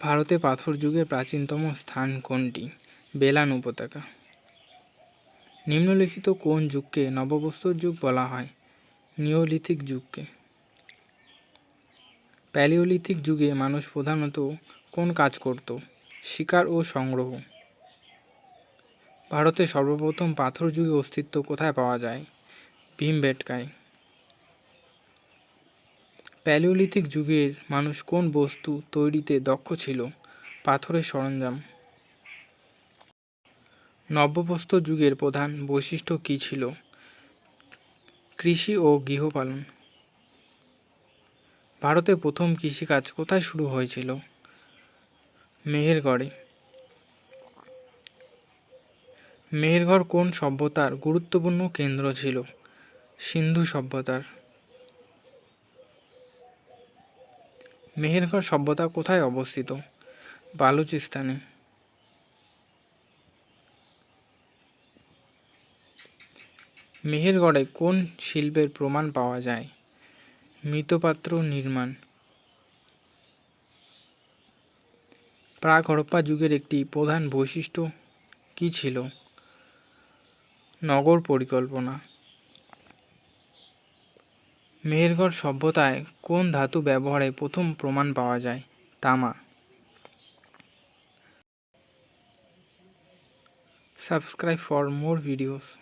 ভারতে পাথর যুগের প্রাচীনতম স্থান কোনটি? বেলান উপত্যকা। নিম্নলিখিত কোন যুগকে নবপ্রস্তর যুগ বলা হয়? নিওলিথিক যুগকে। প্যালিওলিথিক যুগে মানুষ প্রধানত কোন কাজ করত? শিকার ও সংগ্রহ। ভারতে সর্বপ্রথম পাথর যুগে অস্তিত্ব কোথায় পাওয়া যায়? ভীমবেটকায়। প্যালিওলিথিক যুগের মানুষ কোন বস্তু তৈরিতে দক্ষ ছিল? পাথরের সরঞ্জাম। নব্যপ্রস্তর যুগের প্রধান বৈশিষ্ট্য কী ছিল? কৃষি ও গৃহপালন। ভারতে প্রথম কৃষিকাজ কোথায় শুরু হয়েছিল? মেহেরগড়ে। মেহেরগড় কোন সভ্যতার গুরুত্বপূর্ণ কেন্দ্র ছিল? সিন্ধু সভ্যতার। মেহেরগড় সভ্যতা কোথায় অবস্থিত? বালুচিস্তানে। মেহেরগড়ে কোন শিল্পের প্রমাণ পাওয়া যায়? মৃৎপাত্র নির্মাণ। প্রাক হরপ্পা যুগের একটি প্রধান বৈশিষ্ট্য কী ছিল? নগর পরিকল্পনা। মেহেরগড় সভ্যতায় কোন ধাতু ব্যবহারে প্রথম প্রমাণ পাওয়া যায়? তামা। Subscribe for more videos.